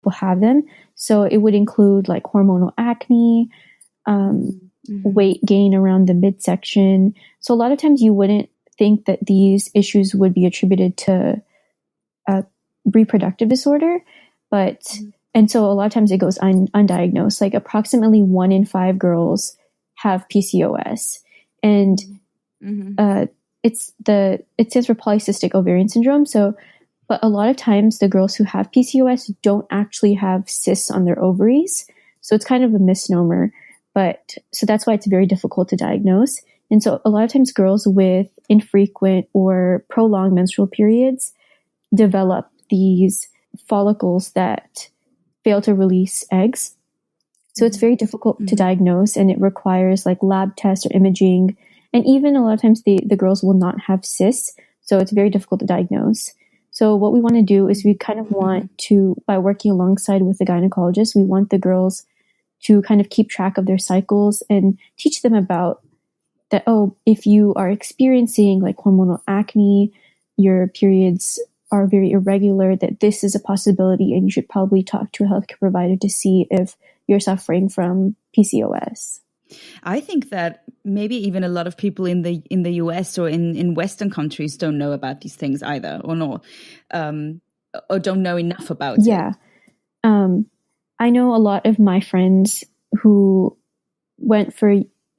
people have them. So it would include like hormonal acne, weight gain around the midsection. So a lot of times you wouldn't think that these issues would be attributed to a reproductive disorder, but and so a lot of times it goes undiagnosed. Like approximately 1 in 5 girls have PCOS, and it stands for polycystic ovarian syndrome. So, but a lot of times the girls who have PCOS don't actually have cysts on their ovaries. So it's kind of a misnomer, but so that's why it's very difficult to diagnose. And so a lot of times girls with infrequent or prolonged menstrual periods develop these follicles that fail to release eggs. So it's very difficult to diagnose, and it requires like lab tests or imaging. And even a lot of times the girls will not have cysts. So it's very difficult to diagnose. So what we want to do is we kind of want to, by working alongside with the gynecologist, we want the girls to kind of keep track of their cycles and teach them about that, oh, if you are experiencing like hormonal acne, your periods are very irregular, that this is a possibility and you should probably talk to a healthcare provider to see if you're suffering from PCOS. I think that maybe even a lot of people in the US or in Western countries don't know about these things either, or not, or don't know enough about it. Yeah. I know a lot of my friends who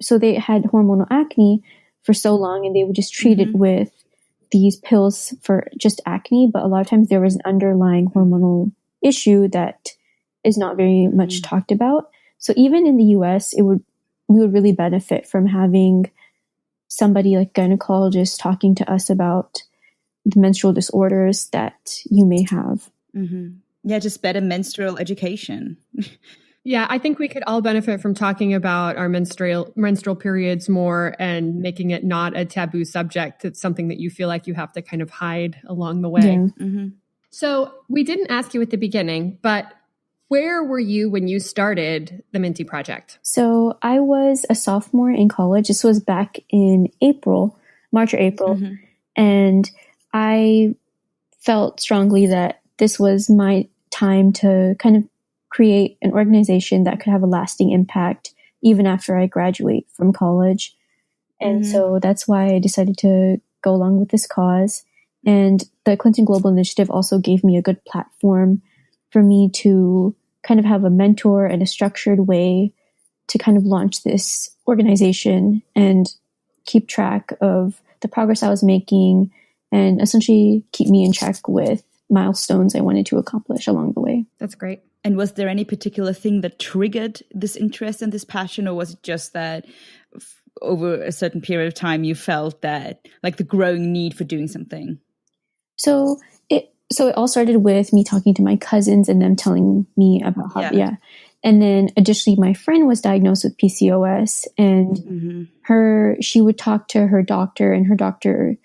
so they had hormonal acne for so long, and they would just treat it with these pills for just acne. But a lot of times there was an underlying hormonal issue that is not very much talked about. So even in the US, we would really benefit from having somebody like gynecologist talking to us about the menstrual disorders that you may have. Yeah, just better menstrual education. Yeah, I think we could all benefit from talking about our menstrual periods more and making it not a taboo subject. It's something that you feel like you have to kind of hide along the way. Yeah. So we didn't ask you at the beginning, but where were you when you started the Minte Project? So I was a sophomore in college. This was back in March or April. And I felt strongly that this was my time to kind of create an organization that could have a lasting impact even after I graduate from college. And so that's why I decided to go along with this cause. And the Clinton Global Initiative also gave me a good platform for me to kind of have a mentor and a structured way to kind of launch this organization and keep track of the progress I was making and essentially keep me in check with milestones I wanted to accomplish along the way. That's great. And was there any particular thing that triggered this interest and this passion, or was it just that over a certain period of time you felt that like the growing need for doing something? So it all started with me talking to my cousins and them telling me about how, And then additionally, my friend was diagnosed with PCOS, and she would talk to her doctor, and her doctor,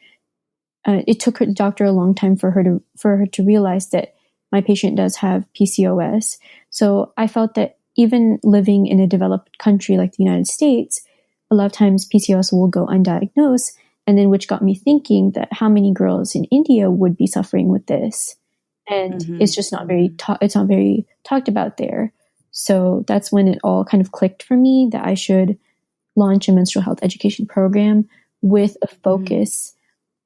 it took her doctor a long time for her to realize that my patient does have PCOS. So I felt that even living in a developed country like the United States, a lot of times PCOS will go undiagnosed. And then which got me thinking that how many girls in India would be suffering with this. And it's just not very talked about there. So that's when it all kind of clicked for me that I should launch a menstrual health education program with a focus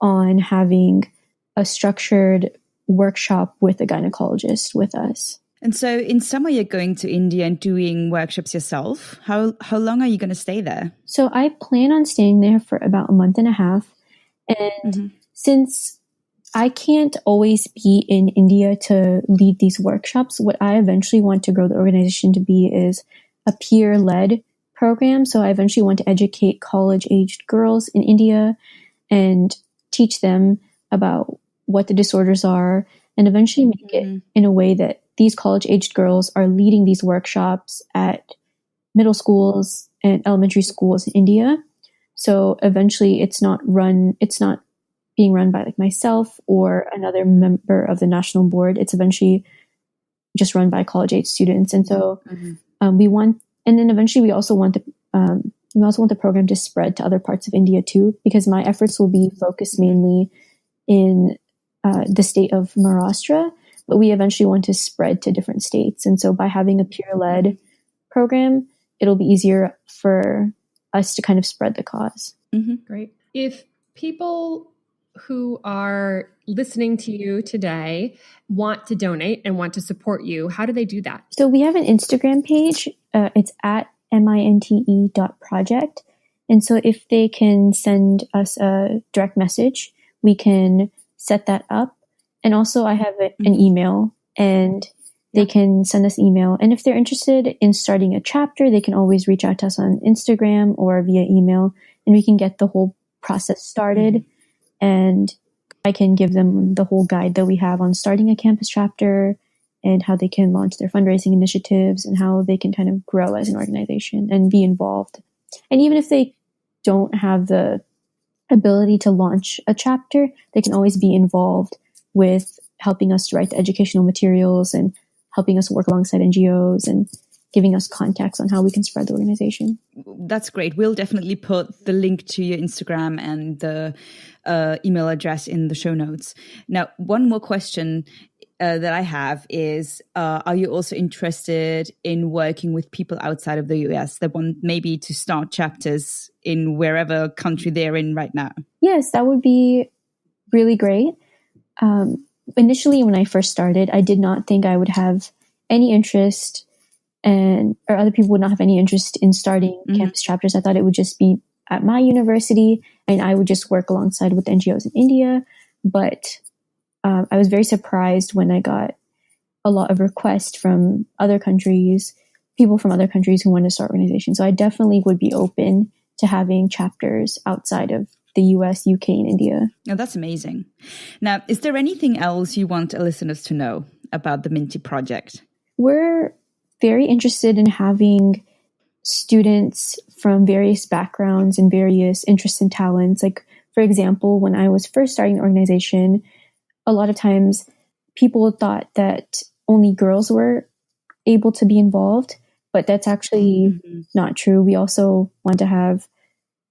on having a structured workshop with a gynecologist with us. And so in summer, you're going to India and doing workshops yourself. How long are you going to stay there? So I plan on staying there for about a month and a half. And since I can't always be in India to lead these workshops, what I eventually want to grow the organization to be is a peer-led program. So I eventually want to educate college-aged girls in India and teach them about what the disorders are, and eventually make it in a way that these college-aged girls are leading these workshops at middle schools and elementary schools in India. So eventually it's not being run by like myself or another member of the national board. It's eventually just run by college-age students. And so eventually we also want the program to spread to other parts of India too, because my efforts will be focused mainly in the state of Maharashtra, but we eventually want to spread to different states. And so by having a peer-led program, it'll be easier for us to kind of spread the cause. Great. If people who are listening to you today want to donate and want to support you, how do they do that? So we have an Instagram page. It's at minte.project. And so if they can send us a direct message, we can set that up. And also I have an email, and they can send us email. And if they're interested in starting a chapter, they can always reach out to us on Instagram or via email, and we can get the whole process started. And I can give them the whole guide that we have on starting a campus chapter and how they can launch their fundraising initiatives and how they can kind of grow as an organization and be involved. And even if they don't have the ability to launch a chapter, they can always be involved with helping us to write the educational materials and helping us work alongside NGOs and giving us contacts on how we can spread the organization. That's great. We'll definitely put the link to your Instagram and the email address in the show notes. Now, one more question that I have is, are you also interested in working with people outside of the US that want maybe to start chapters in wherever country they're in right now? Yes, that would be really great. Initially, when I first started, I did not think I would have any interest or other people would not have any interest in starting campus chapters. I thought it would just be at my university and I would just work alongside with NGOs in India. But I was very surprised when I got a lot of requests from other countries, people from other countries who want to start organizations. So I definitely would be open to having chapters outside of the US, UK, and India. Oh, that's amazing. Now, is there anything else you want our listeners to know about the Minte project? We're very interested in having students from various backgrounds and various interests and talents. Like, for example, when I was first starting the organization, a lot of times people thought that only girls were able to be involved, but that's actually not true. We also want to have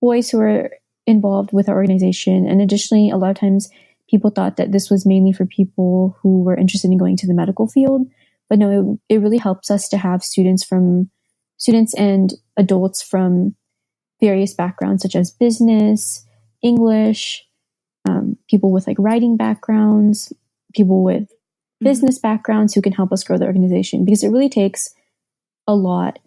boys who are involved with our organization. And additionally, a lot of times people thought that this was mainly for people who were interested in going to the medical field. But no, it really helps us to have students and adults from various backgrounds, such as business, English, people with like writing backgrounds, people with business backgrounds who can help us grow the organization, because it really takes a lot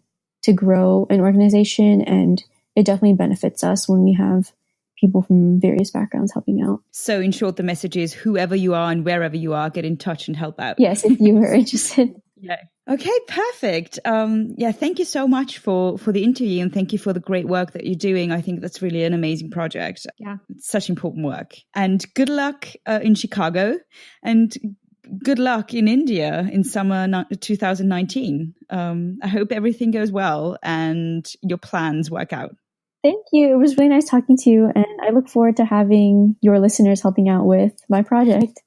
to grow an organization, and it definitely benefits us when we have people from various backgrounds helping out. So in short, the message is whoever you are and wherever you are, get in touch and help out. Yes, if you are interested. Yeah. Okay, perfect. Thank you so much for the interview, and thank you for the great work that you're doing. I think that's really an amazing project. Yeah. It's such important work. And good luck in Chicago, and good luck in India in summer 2019. I hope everything goes well and your plans work out. Thank you. It was really nice talking to you, and I look forward to having your listeners helping out with my project.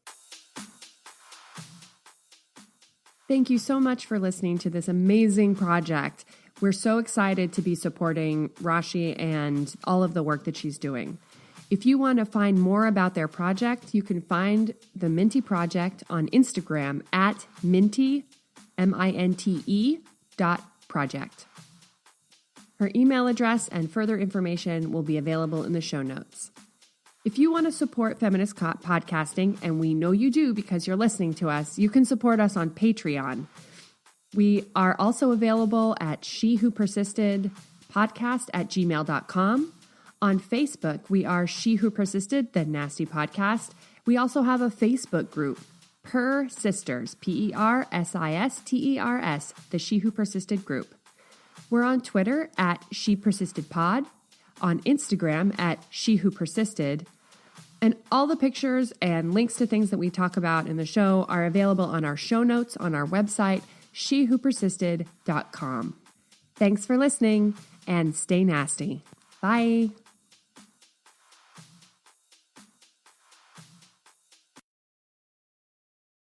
Thank you so much for listening to this amazing project. We're so excited to be supporting Raashi and all of the work that she's doing. If you want to find more about their project, you can find the Minte project on Instagram at Minte, MINTE.project. Her email address and further information will be available in the show notes. If you want to support feminist podcasting, and we know you do because you're listening to us, you can support us on Patreon. We are also available at shewhopersistedpodcast@gmail.com. On Facebook, we are She Who Persisted, the Nasty Podcast. We also have a Facebook group, PerSisters, PerSisters, the She Who Persisted group. We're on Twitter at ShePersistedPod, on Instagram at SheWhoPersisted, and all the pictures and links to things that we talk about in the show are available on our show notes on our website, shewhopersisted.com. Thanks for listening, and stay nasty. Bye.